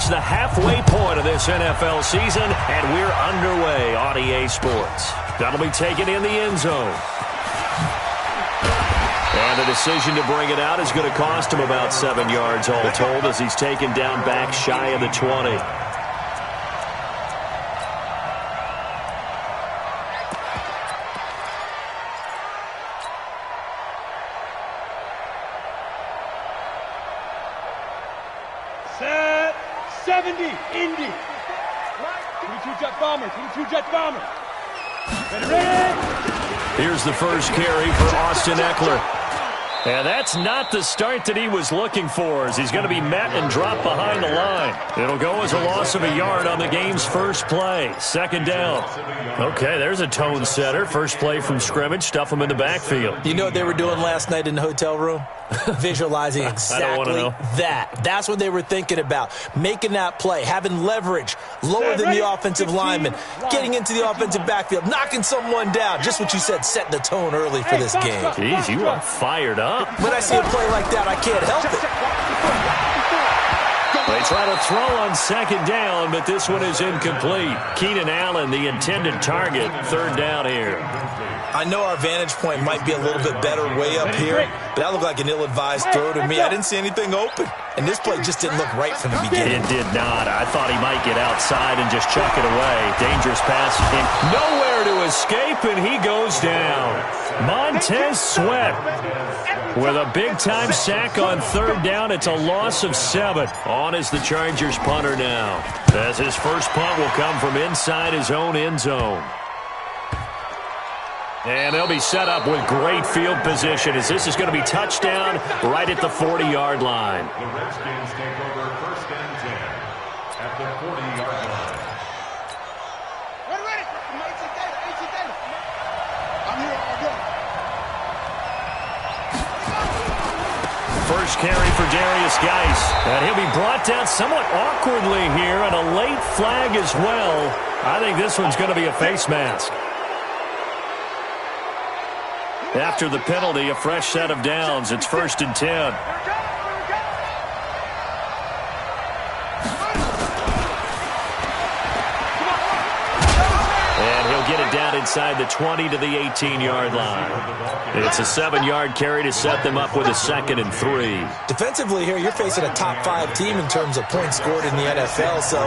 reached the halfway point of this NFL season, and we're underway on EA Sports. That'll be taken in the end zone. And the decision to bring it out is going to cost him about 7 yards all told as he's taken down back shy of the 20. Set 70, Indy. 22 jet bomber, 22 jet bomber. Ready? Here's the first carry for Austin Eckler. And that's not the start that he was looking for, as he's going to be met and dropped behind the line. It'll go as a loss of a yard on the game's first play. Second down. Okay, there's a tone setter. First play from scrimmage. Stuff him in the backfield. You know what they were doing last night in the hotel room? Visualizing exactly that. That's what they were thinking about. Making that play, having leverage, lower than the offensive lineman, getting into the offensive backfield, knocking someone down. Just what you said, setting the tone early for this game. Jeez, you are fired up. When I see a play like that, I can't help it. They try to throw on second down, but this one is incomplete. Keenan Allen, the intended target, third down here. I know our vantage point might be a little bit better way up here, but that looked like an ill-advised throw to me. I didn't see anything open, and this play just didn't look right from the beginning. It did not. I thought he might get outside and just chuck it away. Dangerous pass. Nowhere to escape, and he goes down. Montez Sweat with a big-time sack on third down. It's a loss of 7. On is the Chargers punter now, as his first punt will come from inside his own end zone. And they'll be set up with great field position, as this is going to be touchdown right at the 40-yard line. The Redskins take over first and 10 at the 40-yard line. Ready. I'm here all day. First carry for Darius Geis. And he'll be brought down somewhat awkwardly here, and a late flag as well. I think this one's going to be a face mask. After the penalty, a fresh set of downs. It's first and 10. And he'll get it down inside the 20 to the 18-yard line. It's a 7-yard carry to set them up with a 2nd and 3. Defensively here, you're facing a top-5 team in terms of points scored in the NFL. So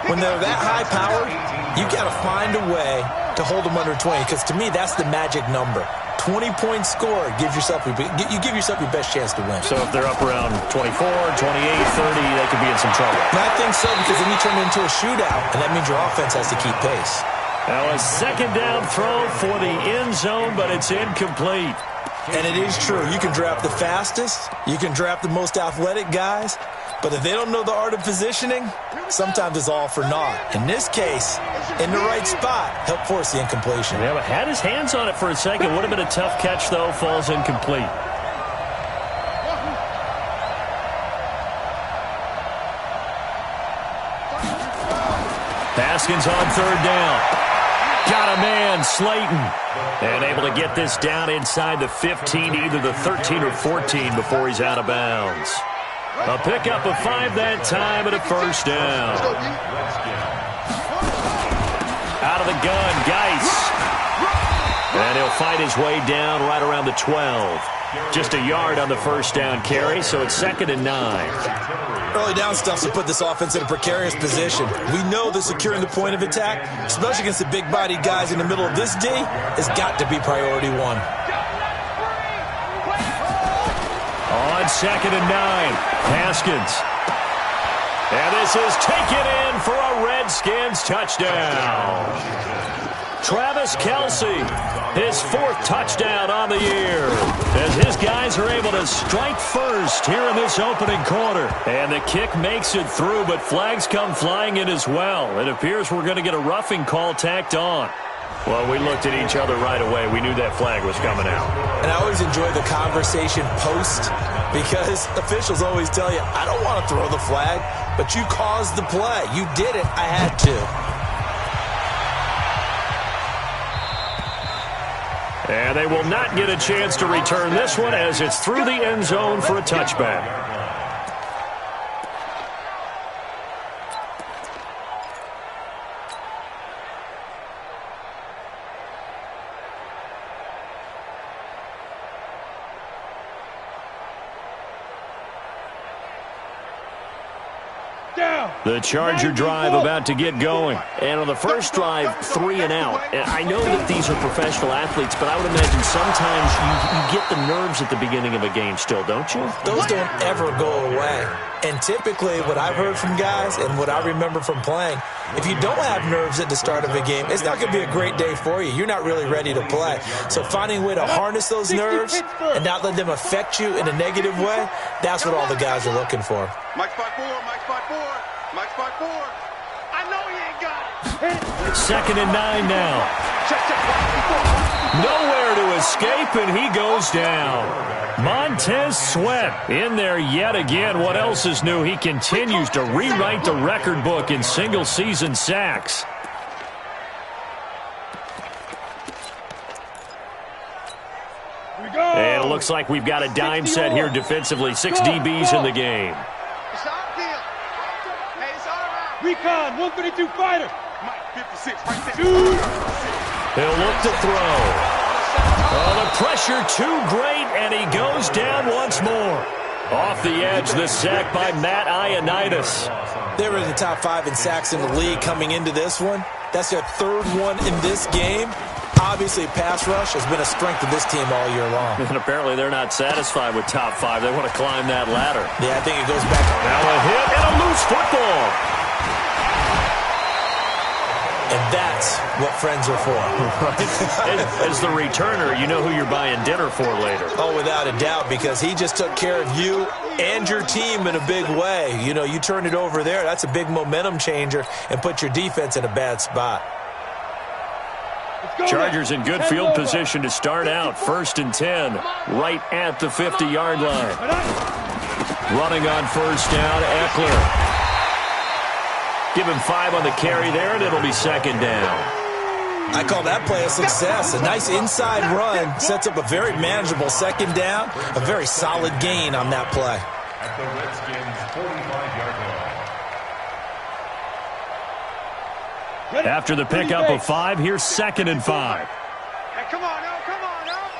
when they're that high-powered, you got to find a way to hold them under 20, because to me, that's the magic number. 20 points scored, you give yourself your best chance to win. So if they're up around 24, 28, 30, they could be in some trouble. And I think so, because then you turn it into a shootout, and that means your offense has to keep pace. Now a second down throw for the end zone, but it's incomplete. And it is true. You can draft the fastest, you can draft the most athletic guys, but if they don't know the art of positioning, sometimes it's all for naught. In this case, in the right spot, helped force the incompletion. Yeah, but had his hands on it for a second. Would have been a tough catch, though. Falls incomplete. Haskins on third down. Got a man, Slayton. And able to get this down inside the 15, either the 13 or 14 before he's out of bounds. A pickup of 5 that time and a first down. Out of the gun, Geis. And he'll fight his way down right around the 12. Just a yard on the first down carry, so it's 2nd and 9. Early down stuff to put this offense in a precarious position. We know that securing the point of attack, especially against the big-bodied guys in the middle of this D, has got to be priority 1. On 2nd and 9, Haskins. And this is taken in for a Redskins touchdown. Travis Kelce, his 4th touchdown on the year, as his guys are able to strike first here in this opening quarter. And the kick makes it through, but flags come flying in as well. It appears we're going to get a roughing call tacked on. Well, we looked at each other right away. We knew that flag was coming out. And I always enjoy the conversation post, because officials always tell you, I don't want to throw the flag, but you caused the play. You did it. I had to. And they will not get a chance to return this one, as it's through the end zone for a touchback. Down. The Charger drive about to get going. And on the first drive, 3 and out. And I know that these are professional athletes, but I would imagine sometimes you get the nerves at the beginning of a game still, don't you? Those don't ever go away. And typically what I've heard from guys and what I remember from playing, if you don't have nerves at the start of a game, it's not going to be a great day for you. You're not really ready to play. So finding a way to harness those nerves and not let them affect you in a negative way, that's what all the guys are looking for. Mike spot 4, Mike spot 4, Mike spot 4. I know he ain't got it. 2nd and 9 now. Nowhere to escape, and he goes down. Montez Sweat in there yet again. What else is new? He continues to rewrite the record book in single-season sacks. And it looks like we've got a dime set here defensively. 6 DBs in the game. It's our deal. Hey, it's all right. Recon, 132 fighter. Mike 56 right there. He'll look to throw. Oh, the pressure too great, and he goes down once more. Off the edge, the sack by Matt Ioannidis. They were in the top 5 in sacks in the league coming into this one. That's their 3rd one in this game. Obviously, pass rush has been a strength of this team all year long. And apparently they're not satisfied with top 5. They want to climb that ladder. Yeah, I think it goes back. Now a hit and a loose football. And that's what friends are for. As the returner, you know who you're buying dinner for later. Oh, without a doubt, because he just took care of you and your team in a big way. You know, you turn it over there, that's a big momentum changer and put your defense in a bad spot. Chargers in good field position to start out. 1st and 10, right at the 50-yard line. Running on 1st down, Eckler. Give him 5 on the carry there, and it'll be 2nd down. I call that play a success. A nice inside run sets up a very manageable 2nd down. A very solid gain on that play. At the Redskins' 45-yard line. After the pickup of 5, here's 2nd and 5. Hey, come on now, come on now.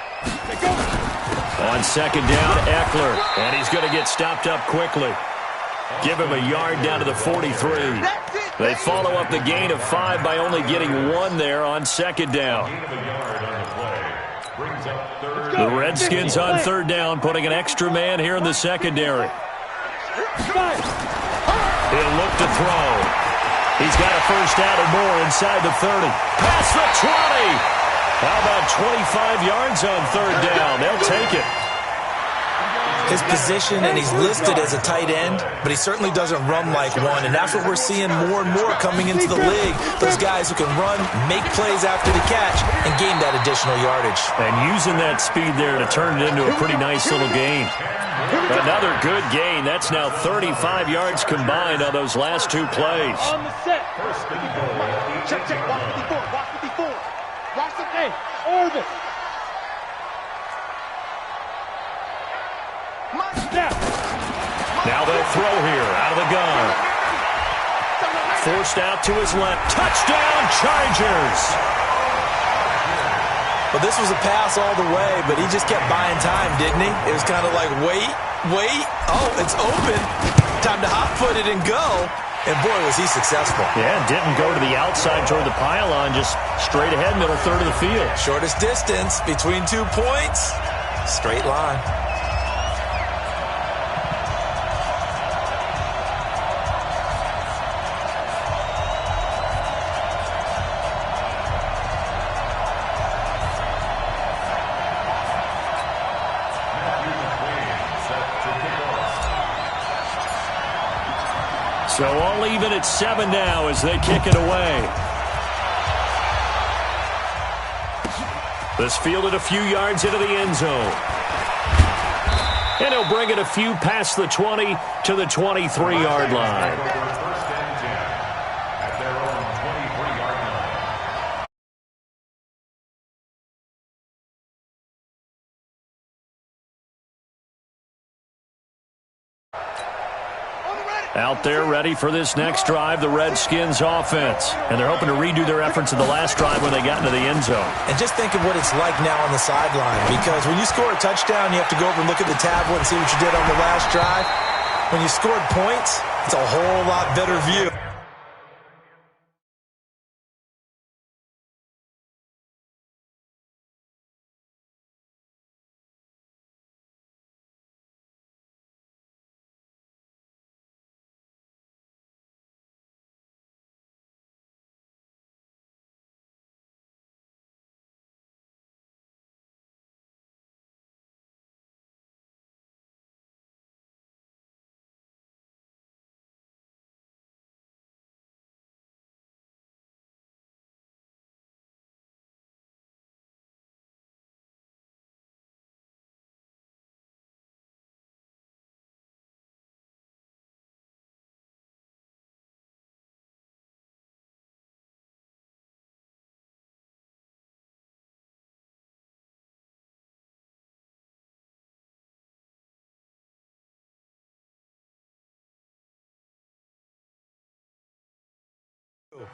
On 2nd down, Eckler, and he's going to get stopped up quickly. Give him a yard down to the 43. They follow up the gain of 5 by only getting 1 there on 2nd down. The Redskins on 3rd down, putting an extra man here in the secondary. He'll look to throw. He's got a 1st down or more inside the 30. Past the 20. How about 25 yards on 3rd down? They'll take it. His position, and he's listed as a tight end, but he certainly doesn't run like one, and that's what we're seeing more and more coming into the league. Those guys who can run, make plays after the catch, and gain that additional yardage. And using that speed there to turn it into a pretty nice little gain. Another good gain. That's now 35 yards combined on those last 2 plays. On the set. Check, check, watch 54, watch 54. Watch the Hey, Orbit. Now they'll throw here out of the gun. Forced out to his left. Touchdown, Chargers! Well, this was a pass all the way, but he just kept buying time, didn't he? It was kind of like, wait. Oh, it's open. Time to hot-foot it and go. And, boy, was he successful. Yeah, didn't go to the outside toward the pylon, just straight ahead, middle third of the field. Shortest distance between 2 points. Straight line. So all even at 7 now as they kick it away. This fielded a few yards into the end zone. And he'll bring it a few past the 20 to the 23-yard line. At their own 23-yard line. Out there ready for this next drive, the Redskins offense. And they're hoping to redo their efforts in the last drive when they got into the end zone. And just think of what it's like now on the sideline, because when you score a touchdown, you have to go over and look at the tablet and see what you did on the last drive. When you scored points, It's a whole lot better view.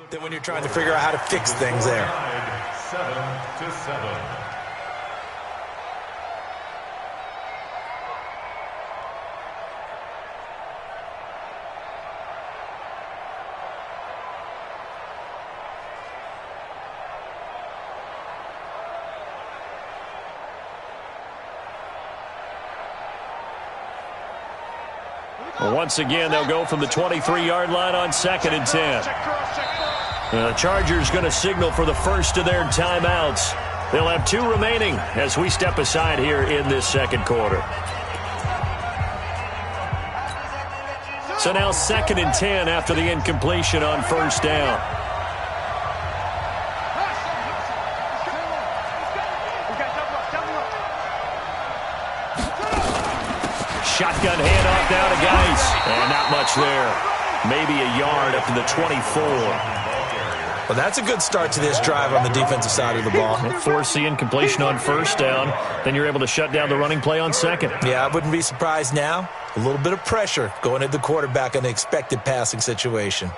Than when you're trying to figure out how to fix things there. 7-7. Once again, they'll go from the 23-yard line on 2nd and 10. The Chargers going to signal for the first of their timeouts. They'll have 2 remaining as we step aside here in this second quarter. So now 2nd and 10 after the incompletion on first down. Shotgun handoff now to Geis. And not much there. Maybe a yard up to the 24. Well, that's a good start to this drive on the defensive side of the ball. Force the incompletion on first down. Then you're able to shut down the running play on second. Yeah, I wouldn't be surprised now. A little bit of pressure going at the quarterback in an expected passing situation.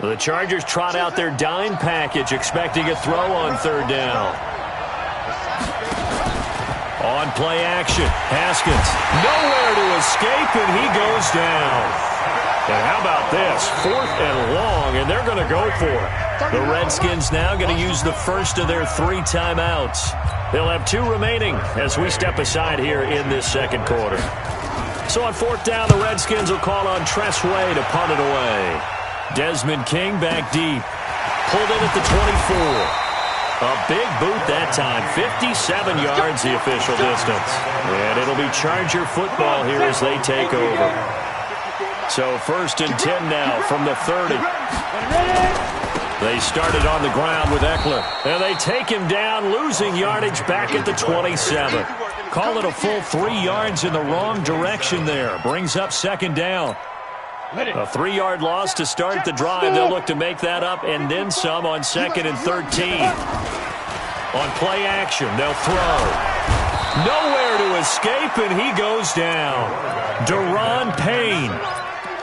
The Chargers trot out their dime package, expecting a throw on third down. On play action, Haskins nowhere to escape, and he goes down. And how about this? 4th and long, and they're going to go for it. The Redskins now going to use the first of their 3 timeouts. They'll have 2 remaining as we step aside here in this second quarter. So on 4th down, the Redskins will call on Tress Way to punt it away. Desmond King back deep. Pulled in at the 24. A big boot that time. 57 yards the official distance. And it'll be Charger football here as they take over. So 1st and 10 now from the 30. They started on the ground with Eckler. And they take him down, losing yardage back at the 27. Call it a full 3 yards in the wrong direction there. Brings up 2nd down. A 3-yard loss to start the drive. They'll look to make that up and then some on 2nd and 13. On play action, they'll throw. Nowhere to escape, and he goes down. Deron Payne.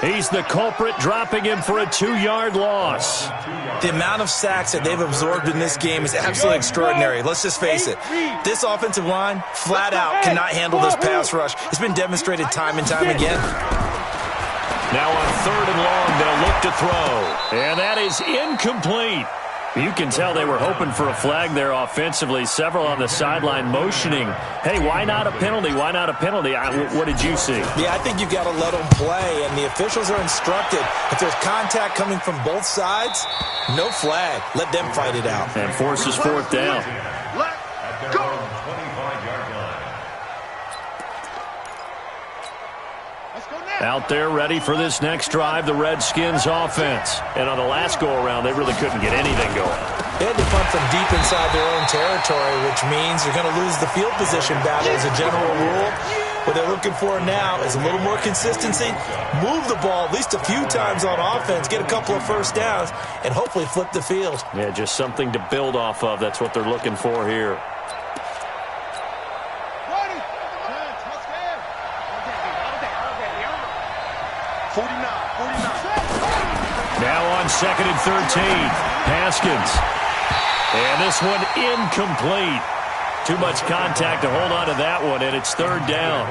He's the culprit, dropping him for a 2-yard loss. The amount of sacks that they've absorbed in this game is absolutely extraordinary. Let's just face it. This offensive line, flat out, cannot handle this pass rush. It's been demonstrated time and time again. Now on 3rd and long, they'll look to throw. And that is incomplete. You can tell they were hoping for a flag there offensively. Several on the sideline motioning, hey, why not a penalty? Why not a penalty? What did you see? Yeah, I think you've got to let them play, and the officials are instructed. If there's contact coming from both sides, no flag. Let them fight it out. And forces 4th down. Let's go. 25-yard line. Out there ready for this next drive, the Redskins offense. And on the last go-around, they really couldn't get anything going. They had to punt from deep inside their own territory, which means you're going to lose the field position battle as a general rule. What they're looking for now is a little more consistency, move the ball at least a few times on offense, get a couple of first downs, and hopefully flip the field. Yeah, just something to build off of. That's what they're looking for here. Now on 2nd and 13, Haskins. And this one incomplete. Too much contact to hold on to that one, and it's third down.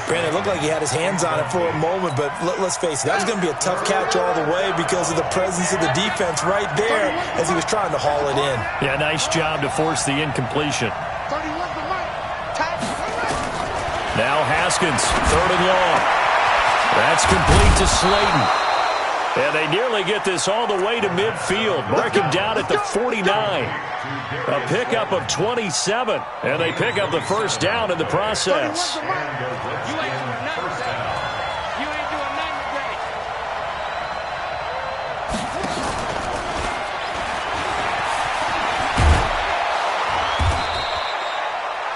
Brandon, it looked like he had his hands on it for a moment, but let's face it, that was going to be a tough catch all the way because of the presence of the defense right there as he was trying to haul it in. Yeah, nice job to force the incompletion. Now Haskins, third and long. That's complete to Slayton. And they nearly get this all the way to midfield. Mark him down at the 49. A pickup of 27. And they pick up the first down in the process.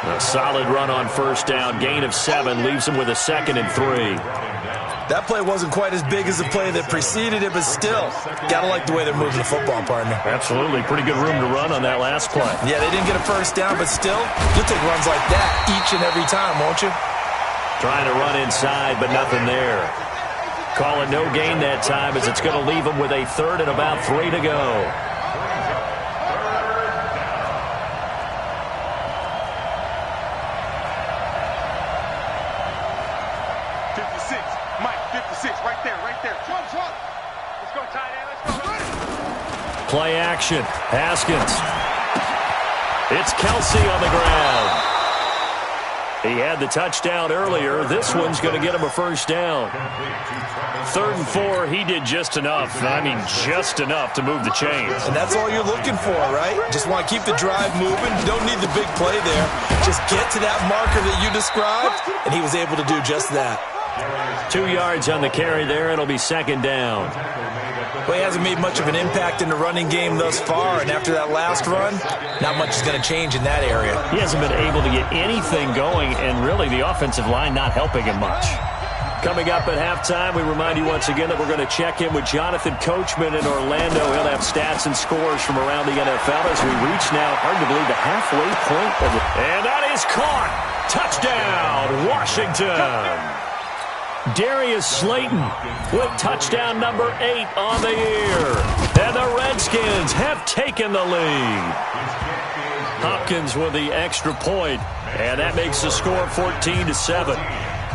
A solid run on first down. Gain of 7 leaves him with a 2nd and 3. That play wasn't quite as big as the play that preceded it, but still, got to like the way they're moving the football, partner. Absolutely. Pretty good room to run on that last play. Yeah, they didn't get a first down, but still, you'll take runs like that each and every time, won't you? Trying to run inside, but nothing there. Call it no gain that time as it's going to leave him with a 3rd and about 3 to go. Play action. Haskins. It's Kelsey on the ground. He had the touchdown earlier. This one's going to get him a first down. 3rd and 4, he did just enough. I mean, just enough to move the chains. And that's all you're looking for, right? Just want to keep the drive moving. Don't need the big play there. Just get to that marker that you described, and he was able to do just that. 2 yards on the carry there. It'll be 2nd down. Well, he hasn't made much of an impact in the running game thus far, and after that last run, not much is going to change in that area. He hasn't been able to get anything going, and really the offensive line not helping him much. Coming up at halftime, we remind you once again that we're going to check in with Jonathan Coachman in Orlando. He'll have stats and scores from around the NFL as we reach now, hard to believe, the halfway point of it. And that is caught. Touchdown, Washington. Darius Slayton with touchdown number 8 on the year. And the Redskins have taken the lead. Hopkins with the extra point, and that makes the score 14-7.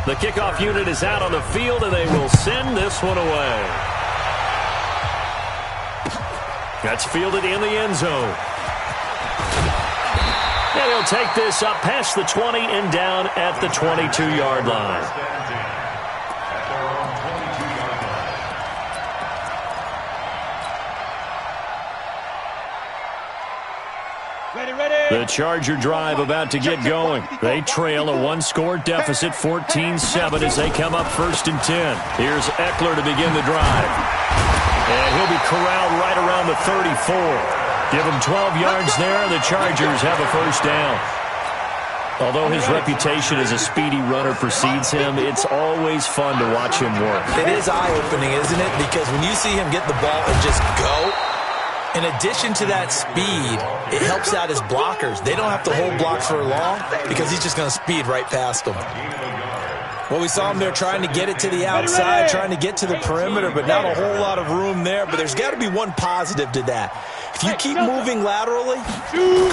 The kickoff unit is out on the field, and they will send this one away. That's fielded in the end zone. And he'll take this up past the 20 and down at the 22-yard line. The Charger drive about to get going. They trail a 1-score deficit, 14-7 as they come up 1st and 10. Here's Eckler to begin the drive. And he'll be corralled right around the 34. Give him 12 yards there, and the Chargers have a first down. Although his reputation as a speedy runner precedes him, it's always fun to watch him work. It is eye-opening, isn't it? Because when you see him get the ball and just go, in addition to that speed, it helps out his blockers. They don't have to hold blocks for long because he's just going to speed right past them. Well, we saw him there trying to get it to the outside, trying to get to the perimeter, but not a whole lot of room there. But there's got to be one positive to that. If you keep moving laterally,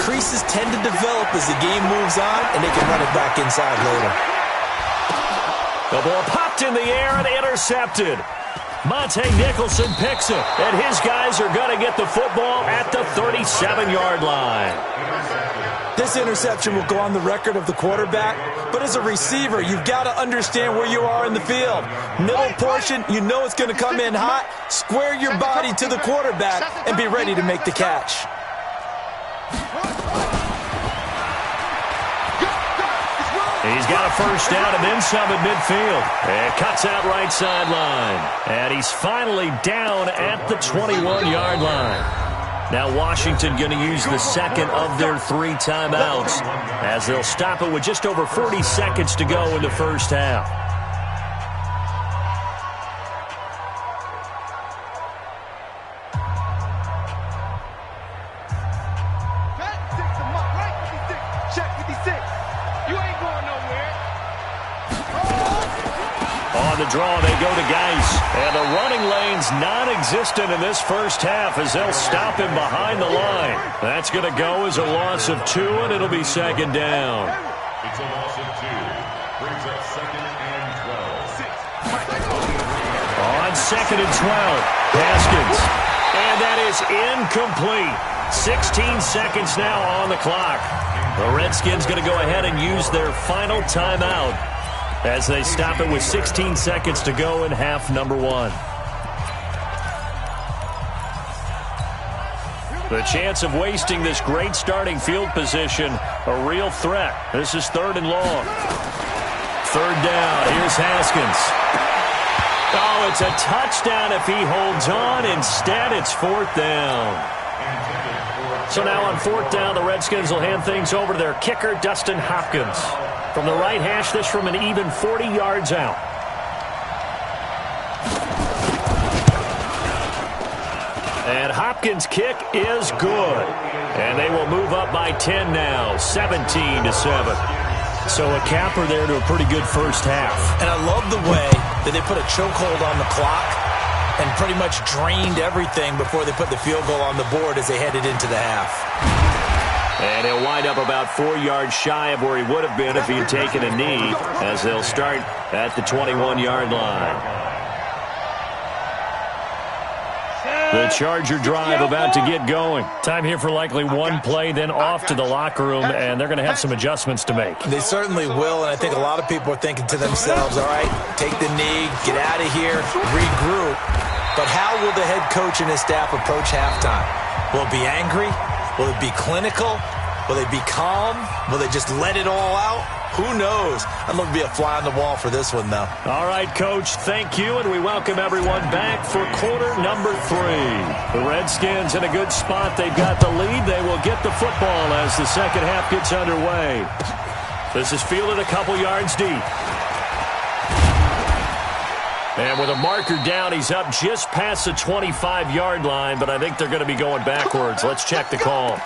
creases tend to develop as the game moves on, and they can run it back inside later. The ball popped in the air and intercepted. Monte Nicholson picks it, and his guys are going to get the football at the 37-yard line. This interception will go on the record of the quarterback, but as a receiver, you've got to understand where you are in the field. Middle portion, you know it's going to come in hot. Square your body to the quarterback and be ready to make the catch. He's got a first down and then some at midfield. And cuts out right sideline. And he's finally down at the 21-yard line. Now Washington going to use the second of their 3 timeouts as they'll stop it with just over 40 seconds to go in the first half. the draw. They go to Geis. And the running lane's non-existent in this first half as they'll stop him behind the line. That's going to go as a loss of 2, and it'll be second down. It's a loss of 2. Brings up second and 12. On second and 12, Haskins. And that is incomplete. 16 seconds now on the clock. The Redskins going to go ahead and use their final timeout as they stop it with 16 seconds to go in half number 1. The chance of wasting this great starting field position, a real threat. This is 3rd and long. 3rd down. Here's Haskins. Oh, it's a touchdown if he holds on. Instead, it's 4th down. So now on 4th down, the Redskins will hand things over to their kicker, Dustin Hopkins. From the right hash, this from an even 40 yards out. And Hopkins' kick is good. And they will move up by 10 now, 17-7. So a capper there to a pretty good first half. And I love the way that they put a chokehold on the clock and pretty much drained everything before they put the field goal on the board as they headed into the half. And he'll wind up about 4 yards shy of where he would have been if he had taken a knee, as they'll start at the 21-yard line. The Charger drive about to get going. Time here for likely one play, then off to the locker room, and they're going to have some adjustments to make. They certainly will, and I think a lot of people are thinking to themselves, all right, take the knee, get out of here, regroup. But how will the head coach and his staff approach halftime? Will it be angry? Will it be clinical? Will they be calm? Will they just let it all out? Who knows? I'd love to be a fly on the wall for this one, though. All right, Coach, thank you, and we welcome everyone back for quarter number 3. The Redskins in a good spot. They've got the lead. They will get the football as the second half gets underway. This is fielded a couple yards deep. And with a marker down, he's up just past the 25-yard line, but I think they're going to be going backwards. Let's check the call.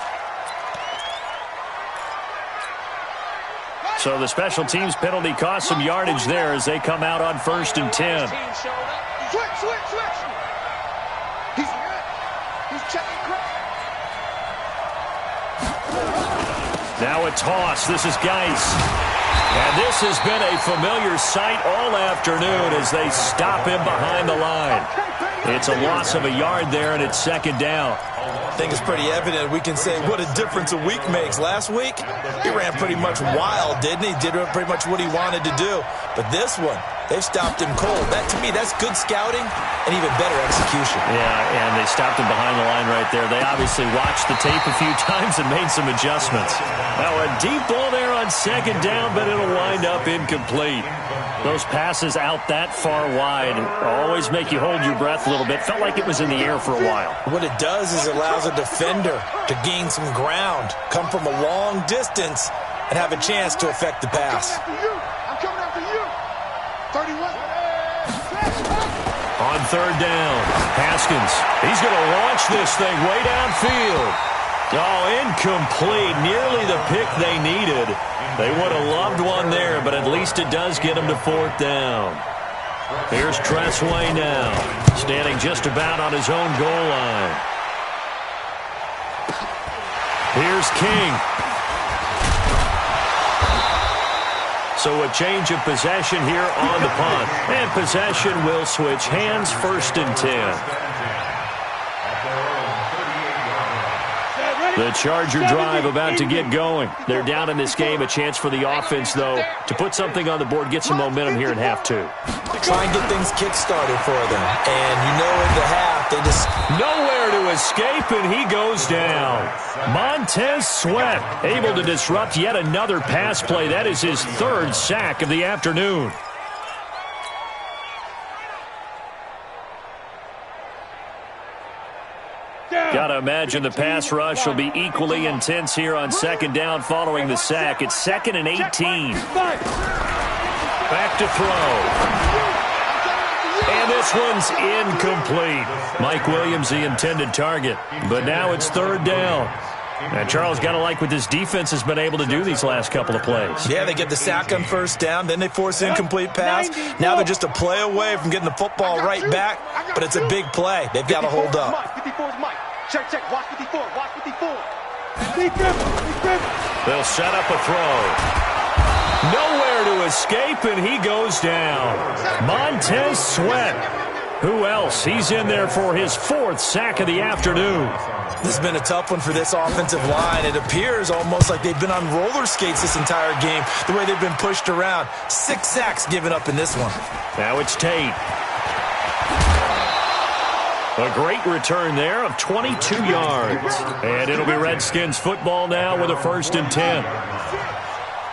So the special teams penalty cost some yardage there as they come out on 1st and 10. Switch. He's checking crowd. Now a toss. This is Geis. And this has been a familiar sight all afternoon as they stop him behind the line. It's a loss of a yard there, and it's second down. I think it's pretty evident. We can say what a difference a week makes. Last week, he ran pretty much wild, didn't he? Did pretty much what he wanted to do. But this one, they've stopped him cold. That, to me, that's good scouting and even better execution. Yeah, and they stopped him behind the line right there. They obviously watched the tape a few times and made some adjustments. Now, a deep ball there on second down, but it'll wind up incomplete. Those passes out that far wide always make you hold your breath a little bit. Felt like it was in the air for a while. What it does is it allows a defender to gain some ground, come from a long distance, and have a chance to affect the pass. I'm coming after you. 31. On 3rd down, Haskins. He's going to launch this thing way downfield. Oh, incomplete. Nearly the pick they needed. They would have loved one there, but at least it does get them to 4th down. Here's Tressway now, standing just about on his own goal line. Here's King. So a change of possession here on the punt. And possession will switch hands, 1st and 10. The Charger drive about to get going. They're down in this game. A chance for the offense, though, to put something on the board, get some momentum here in half 2. Try and get things kick-started for them. And you know in the half, they just nowhere to escape, and he goes down. Montez Sweat able to disrupt yet another pass play. That is his 3rd sack of the afternoon. Got to imagine the pass rush will be equally intense here on second down following the sack. It's 2nd and 18. Back to throw. And this one's incomplete. Mike Williams, the intended target. But now it's 3rd down. And Charles, got to like what this defense has been able to do these last couple of plays. Yeah, they get the sack on first down, then they force an incomplete pass. Now they're just a play away from getting the football right back, but it's a big play. They've got to hold up. 54 is Mike. Check, watch 54, watch 54. They'll set up a throw. Nowhere to escape, and he goes down. Montez Sweat. Who else? He's in there for his 4th sack of the afternoon. This has been a tough one for this offensive line. It appears almost like they've been on roller skates this entire game, the way they've been pushed around. 6 sacks given up in this one. Now it's Tate. A great return there of 22 yards. And it'll be Redskins football now with a 1st and 10.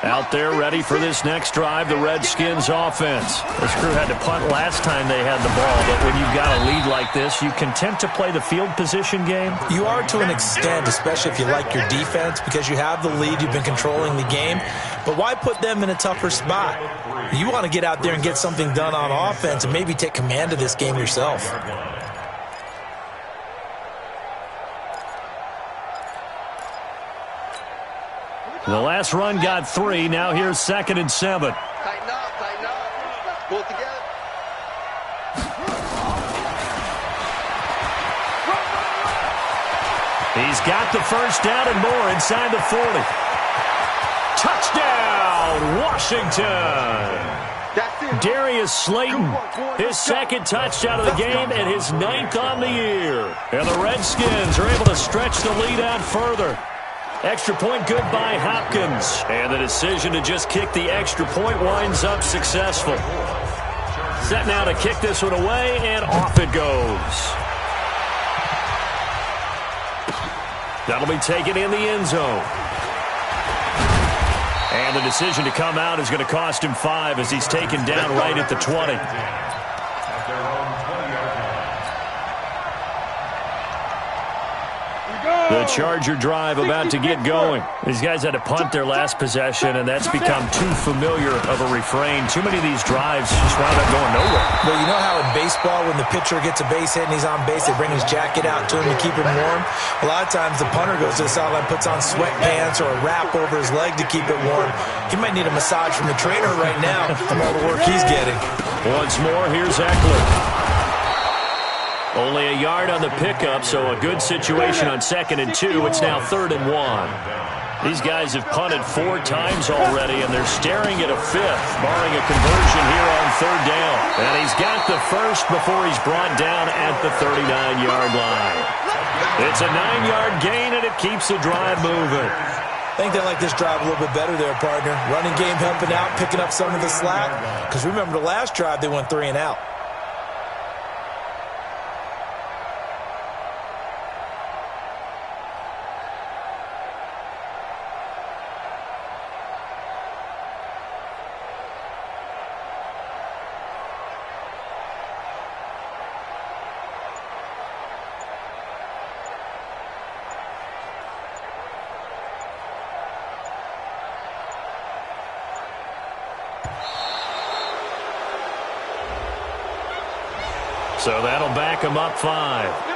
Out there ready for this next drive, the Redskins offense. This crew had to punt last time they had the ball, but when you've got a lead like this, you content to play the field position game? You are to an extent, especially if you like your defense, because you have the lead, you've been controlling the game. But why put them in a tougher spot? You want to get out there and get something done on offense and maybe take command of this game yourself. The last run got 3. Now here's 2nd and 7. Tighten up. Pull it together. He's got the first down and more inside the 40. Touchdown, Washington. Darius Slayton, his 2nd touchdown of the game and his 9th on the year. And the Redskins are able to stretch the lead out further. Extra point good by Hopkins. And the decision to just kick the extra point winds up successful. Set now to kick this one away, and off it goes. That'll be taken in the end zone. And the decision to come out is going to cost him 5 as he's taken down right at the 20. The Charger drive about to get going. These guys had to punt their last possession, and that's become too familiar of a refrain. Too many of these drives just wound up going nowhere. Well, you know how in baseball, when the pitcher gets a base hit and he's on base, they bring his jacket out to him to keep him warm? A lot of times the punter goes to the sideline, puts on sweatpants or a wrap over his leg to keep it warm. He might need a massage from the trainer right now from all the work he's getting. Once more, here's Eckler. Only a yard on the pickup, so a good situation on 2nd and 2. It's now 3rd and 1. These guys have punted 4 times already, and they're staring at a 5th, barring a conversion here on 3rd down. And he's got the first before he's brought down at the 39-yard line. It's a 9-yard gain, and it keeps the drive moving. I think they like this drive a little bit better there, partner. Running game helping out, picking up some of the slack. Because remember, the last drive, they went 3 and out. So that'll back him up 5.